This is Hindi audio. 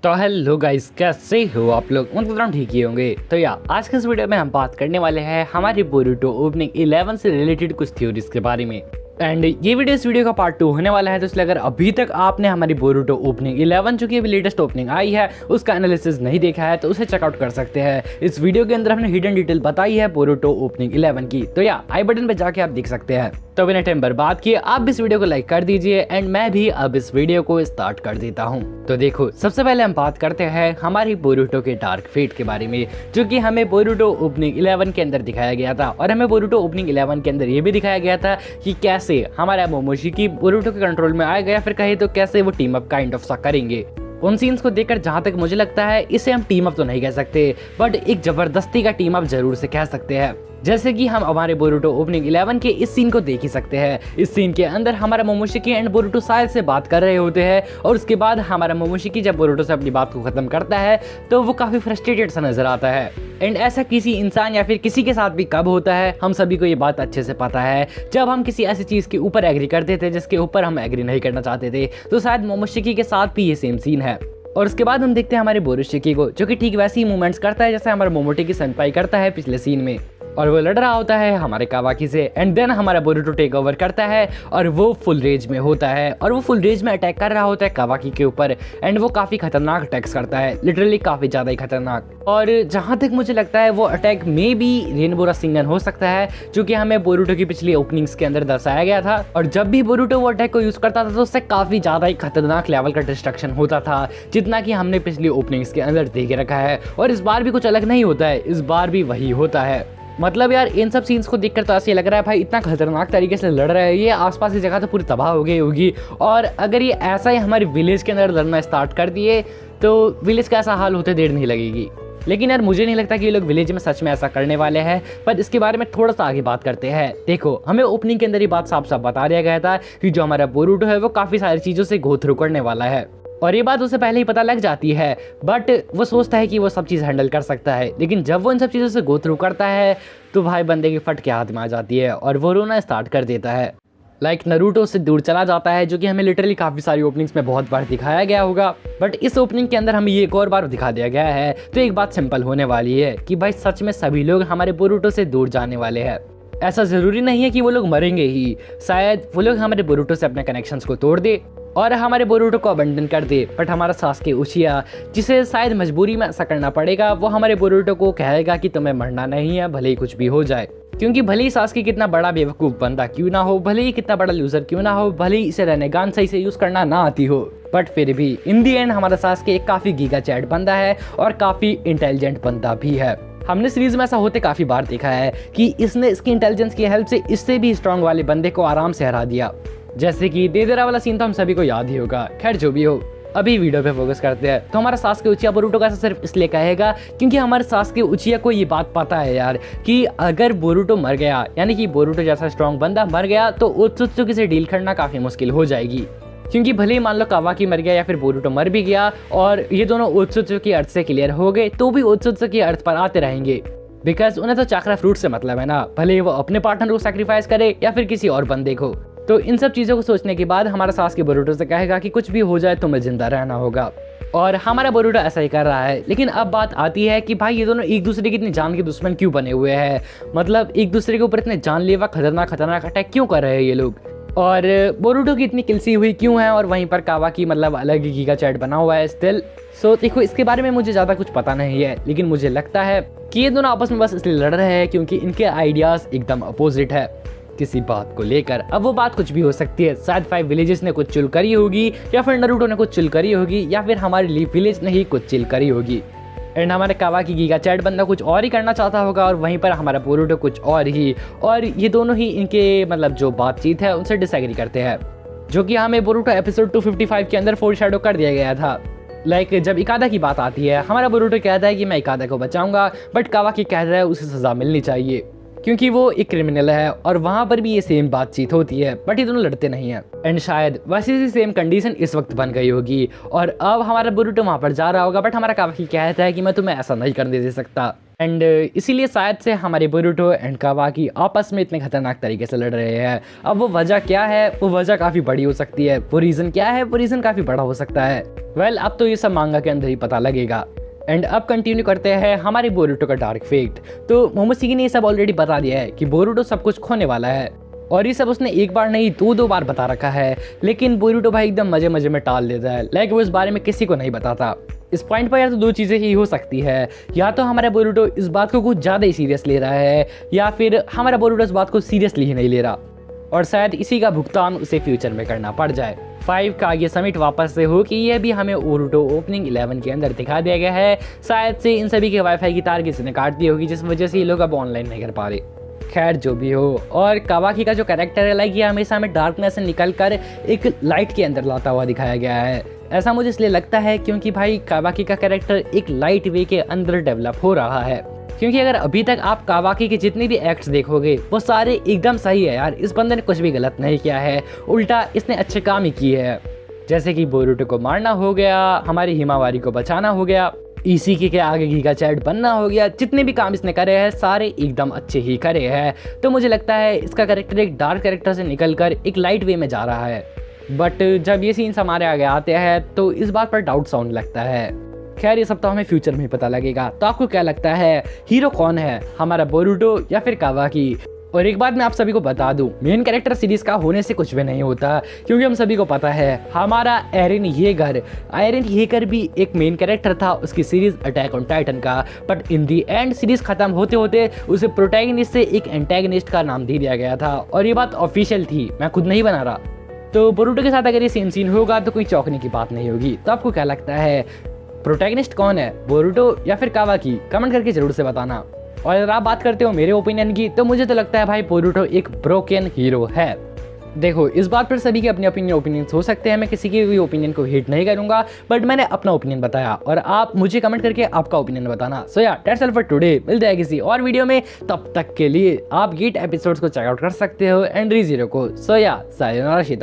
तो हेलो गाइस, कैसे हो आप लोग? मतलब ठीक ही होंगे। तो आज के इस वीडियो में हम बात करने वाले हैं हमारी बोरुटो ओपनिंग 11 से रिलेटेड कुछ थ्योरीज के बारे में। एंड ये वीडियो इस वीडियो का पार्ट 2 होने वाला है, तो इसलिए अगर अभी तक आपने हमारी बोरुटो ओपनिंग 11 जो कि अभी लेटेस्ट ओपनिंग आई है उसका एनालिसिस नहीं देखा है तो उसे चेकआउट कर सकते हैं। इस वीडियो के अंदर हमने हिडन डिटेल बताई है बोरुटो ओपनिंग 11 की, तो आई बटन पे जाके आप देख सकते हैं। तो बिना टाइम बर्बाद किए आप इस वीडियो को लाइक कर दीजिए एंड मैं भी अब इस वीडियो को स्टार्ट कर देता हूँ। तो देखो, सबसे पहले हम बात करते हैं हमारी बोरुटो के डार्क फेट के बारे में, जो कि हमें बोरुटो ओपनिंग 11 के अंदर दिखाया गया था। और हमें बोरुटो ओपनिंग 11 के अंदर ये भी दिखाया गया था कि कैसे हमारा मोमोशिकी बोरुटो के कंट्रोल में आएगा, या फिर कहे तो कैसे वो टीम अप काइंड ऑफ सा करेंगे। उन सीन्स को देखकर जहां तक मुझे लगता है इसे हम टीम अप तो नहीं कह सकते, बट एक जबरदस्ती का टीम अप जरूर से कह सकते हैं। जैसे कि हम हमारे बोरुटो ओपनिंग 11 के इस सीन को देख ही सकते हैं। इस सीन के अंदर हमारा मोमोशिकी एंड बोरुटो शायद से बात कर रहे होते हैं, और उसके बाद हमारा मोमोशिकी जब बोरुटो से अपनी बात को खत्म करता है तो वो काफी फ्रस्ट्रेटेड सा नजर आता है। एंड ऐसा किसी इंसान या फिर किसी के साथ भी कब होता है, हम सभी को ये बात अच्छे से पता है। जब हम किसी ऐसी चीज के ऊपर एग्री करते थे जिसके ऊपर हम एग्री नहीं करना चाहते थे, तो शायद मोमोशिकी के साथ भी ये सेम सीन है। और उसके बाद हम देखते हैं हमारे बोरुशिकी को, जो कि ठीक वैसे ही मूवमेंट्स करता है जैसे हमारा मोमोशिकी सेंपाई करता है पिछले सीन में। और वो लड़ रहा होता है हमारे कावाकी से, एंड देन हमारा बोरुटो टेक ओवर करता है और वो फुल रेज में होता है, और वो फुल रेज में अटैक कर रहा होता है कावाकी के ऊपर। एंड वो काफी खतरनाक अटैक्स करता है, लिटरली काफी ज्यादा ही खतरनाक। और जहां तक मुझे लगता है वो अटैक में भी रेनबो रासेंगन हो सकता है, जो कि हमें बोरुटो की पिछली ओपनिंग्स के अंदर दर्शाया गया था। और जब भी बोरुटो वो अटैक को यूज करता था तो उससे काफी ज्यादा ही खतरनाक लेवल का डिस्ट्रक्शन होता था, जितना कि हमने पिछली ओपनिंग्स के अंदर देख रखा है। और इस बार भी कुछ अलग नहीं होता है, इस बार भी वही होता है। मतलब यार, इन सब सीन्स को देखकर तो ऐसे लग रहा है भाई इतना खतरनाक तरीके से लड़ रहा है, ये आसपास की जगह तो पूरी तबाह हो गई होगी। और अगर ये ऐसा ही हमारे विलेज के अंदर लड़ना स्टार्ट कर दिए तो विलेज का ऐसा हाल होते देर नहीं लगेगी। लेकिन यार, मुझे नहीं लगता कि ये लोग विलेज में सच में ऐसा करने वाले हैं, पर इसके बारे में थोड़ा सा आगे बात करते हैं। देखो, हमें ओपनिंग के अंदर ही बात साफ साफ बता दिया गया था कि जो हमारा बोरुटो है वो काफी सारी चीजों से गो थ्रू करने वाला है, और ये बात उसे पहले ही पता लग जाती है। बट वो सोचता है कि वो सब चीज़ हैंडल कर सकता है, लेकिन जब वो इन सब चीज़ों से गो थ्रू करता है तो भाई बंदे की फट के हाथ में आ जाती है और वो रोना स्टार्ट कर देता है। लाइक नरूटो से दूर चला जाता है, जो कि हमें लिटरली काफ़ी सारी ओपनिंग्स में बहुत बार दिखाया गया होगा, बट इस ओपनिंग के अंदर हमें ये एक और बार दिखा दिया गया है। तो एक बात सिंपल होने वाली है कि भाई सच में सभी लोग हमारे बोरुटो से दूर जाने वाले हैं। ऐसा ज़रूरी नहीं है कि वो लोग मरेंगे ही, शायद वो लोग हमारे बोरुटो से अपने कनेक्शंस को तोड़ दे और हमारे बोरुटो को अबंडन कर दे। बट हमारा सासुके उचिया, जिसे शायद मजबूरी में ऐसा करना पड़ेगा, वो हमारे बोरुटो को कहेगा कि तुम्हें मरना नहीं है, भले ही कुछ भी हो जाए। क्योंकि भले ही सासुके कितना बड़ा बेवकूफ़ बंदा क्यों ना हो, भले ही कितना बड़ा लूजर क्यों ना हो, भले ही इसे रेनेगान सही से यूज़ करना ना आती हो, बट फिर भी इन दी एंड हमारा सासुके एक काफ़ी गीगा चैट बंदा है और काफ़ी इंटेलिजेंट बंदा भी है। हमने सीरीज में ऐसा होते काफ़ी बार देखा है कि इसने इसकी इंटेलिजेंस की हेल्प से इससे भी स्ट्रांग वाले बंदे को आराम से हरा दिया। जैसे कि देदेरा वाला सीन तो हम सभी को याद ही होगा। खैर, जो भी हो, अभी वीडियो पे फोकस करते हैं। तो हमारा सासुके उचिया बोरुटो का ऐसा सिर्फ इसलिए कहेगा क्योंकि हमारे सासुके उचिया को ये बात पता है यार कि अगर बोरुटो मर गया, यानी कि बोरुटो जैसा स्ट्रांग बंदा मर गया, तो ओत्सुत्सुकी से डील करना काफ़ी मुश्किल हो जाएगी। क्योंकि भले ही मान लो कावाकी मर गया या फिर बोरुटो मर भी गया और ये दोनों ओत्सुत्सुकी अर्थ से क्लियर हो गए, तो भी ओत्सुत्सुकी अर्थ पर आते रहेंगे, बिकॉज उन्हें तो चाकरा फ्रूट से मतलब है ना, भले वो अपने पार्टनर को सैक्रिफाइस करे या फिर किसी और बंदे को। तो इन सब चीज़ों को सोचने के बाद हमारा सासुके बोरुटो से कहेगा कि कुछ भी हो जाए तुम्हें जिंदा रहना होगा, और हमारा बोरुटो ऐसा ही कर रहा है। लेकिन अब बात आती है कि भाई ये दोनों एक दूसरे की इतनी जान के दुश्मन क्यों बने हुए हैं, मतलब एक दूसरे के ऊपर इतने जानलेवा खतरनाक अटैक क्यों कर रहे हैं ये लोग, और बोरुटो की इतनी किलसी हुई क्यों है, और वहीं पर कावाकी मतलब अलग ही गीगा चैट बना हुआ है स्टिल। सो देखो, इसके बारे में मुझे ज़्यादा कुछ पता नहीं है, लेकिन मुझे लगता है कि ये दोनों आपस में बस इसलिए लड़ रहे हैं क्योंकि इनके आइडियाज़ एकदम अपोजिट है किसी बात को लेकर। अब वो बात कुछ भी हो सकती है, शायद 5 विलेजेस ने कुछ चिल करी होगी, या फिर नरूटो ने कुछ चिल करी होगी, या फिर हमारे लीफ विलेज ने ही कुछ चिल करी होगी। एंड हमारे कावाकी गीगा चैट बंदा कुछ और ही करना चाहता होगा, और वहीं पर हमारा बोरुटो कुछ और ही, और ये दोनों ही इनके मतलब जो बातचीत है उनसे डिसएग्री करते हैं, जो कि हमें बोरुटो एपिसोड 255 के अंदर फोरशैडो कर दिया गया था। लाइक जब इकादा की बात आती है, हमारा बोरुटो कहता है कि मैं इकादा को बचाऊंगा, बट कावाकी कहता है उसे सज़ा मिलनी चाहिए क्योंकि वो एक क्रिमिनल है, और वहाँ पर भी ये सेम बातचीत होती है, बट ये दोनों लड़ते नहीं हैं। एंड शायद वैसी सी सेम कंडीशन इस वक्त बन गई होगी, और अब हमारा बोरुटो वहाँ पर जा रहा होगा, बट हमारा कावाकी कहता है कि मैं तुम्हें ऐसा नहीं करने दे सकता। एंड इसीलिए शायद से हमारे बोरुटो एंड कावाकी आपस में इतने खतरनाक तरीके से लड़ रहे हैं। अब वो वजह क्या है, वो वजह काफ़ी बड़ी हो सकती है, वो रीज़न क्या है, वो रीज़न काफ़ी बड़ा हो सकता है। वेल अब तो ये सब मांगा के अंदर ही पता लगेगा। एंड अब कंटिन्यू करते हैं हमारे बोरुटो का डार्क फेट। तो मोमोशिकी ने ये सब ऑलरेडी बता दिया है कि बोरुटो सब कुछ खोने वाला है, और ये सब उसने एक बार नहीं दो बार बता रखा है। लेकिन बोरुटो भाई एकदम मजे मजे में टाल देता है, लाइक वो इस बारे में किसी को नहीं बताता। इस पॉइंट पर या तो दो चीज़ें ही हो सकती है, या तो हमारा बोरुटो इस बात को कुछ ज़्यादा ही सीरियस ले रहा है, या फिर हमारा बोरुटो इस बात को सीरियसली ही नहीं ले रहा, और शायद इसी का भुगतान उसे फ्यूचर में करना पड़ जाए। 5 का ये समिट वापस से हो कि ये भी हमें बोरुटो ओपनिंग 11 के अंदर दिखा दिया गया है। शायद से इन सभी के वाईफाई की तार किसी ने काट दी होगी, जिस वजह से ये लोग अब ऑनलाइन नहीं कर पा रहे। खैर जो भी हो, और कावाकी का जो कैरेक्टर है लाइक ये हमेशा हमें डार्कनेस से निकल कर एक लाइट के अंदर लाता हुआ दिखाया गया है। ऐसा मुझे इसलिए लगता है क्योंकि भाई कावाकी का कैरेक्टर एक लाइट वे के अंदर डेवलप हो रहा है। क्योंकि अगर अभी तक आप कावाकी के जितने भी एक्ट्स देखोगे वो सारे एकदम सही है यार, इस बंदे ने कुछ भी गलत नहीं किया है, उल्टा इसने अच्छे काम ही किए हैं। जैसे कि बोरुटो को मारना हो गया, हमारी हिमावारी को बचाना हो गया, ईसीके के आगे गीगा चैट बनना हो गया, जितने भी काम इसने करे हैं सारे एकदम अच्छे ही करे हैं। तो मुझे लगता है इसका कैरेक्टर एक डार्क कैरेक्टर से निकलकर एक लाइट वे में जा रहा है। बट जब ये सीन्स हमारे आगे आते हैं तो इस बात पर डाउट साउंड लगता है। खैर ये सब तो हमें फ्यूचर में ही पता लगेगा। तो आपको क्या लगता है हीरो कौन है, हमारा बोरुटो या फिर कावाकी? और एक बात मैं आप सभी को बता दूं, मेन कैरेक्टर सीरीज का होने से कुछ भी नहीं होता, क्योंकि हम सभी को पता है हमारा एरन येगर भी एक मेन कैरेक्टर था उसकी सीरीज अटैक ऑन टाइटन का। But in the and series खत्म होते होते उसे प्रोटैगनिस्ट से एक एंटैगनिस्ट का नाम दे दिया गया था, और ये बात ऑफिशियल थी, मैं खुद नहीं बना रहा। तो बोरुटो के साथ अगर ये सेम सीन होगा तो कोई चौंकने की बात नहीं होगी। तो आपको क्या लगता है प्रोटैगनिस्ट कौन है, बोरुटो या फिर कावाकी? कमेंट करके जरूर से बताना। और अगर आप बात करते हो मेरे ओपिनियन की, तो मुझे तो लगता है भाई बोरुटो एक ब्रोकन हीरो है। देखो इस बात पर सभी के अपने ओपिनियंस हो सकते हैं, मैं किसी के भी ओपिनियन को हिट नहीं करूंगा, बट मैंने अपना ओपिनियन बताया और आप मुझे कमेंट करके आपका ओपिनियन बताना। सो या दैट्स ऑल फॉर टुडे, मिलते हैं किसी और वीडियो में, तब तक के लिए आप गेट एपिसोड्स को चेकआउट कर सकते हो एंड री0 को। सो या सायोनारा शिता।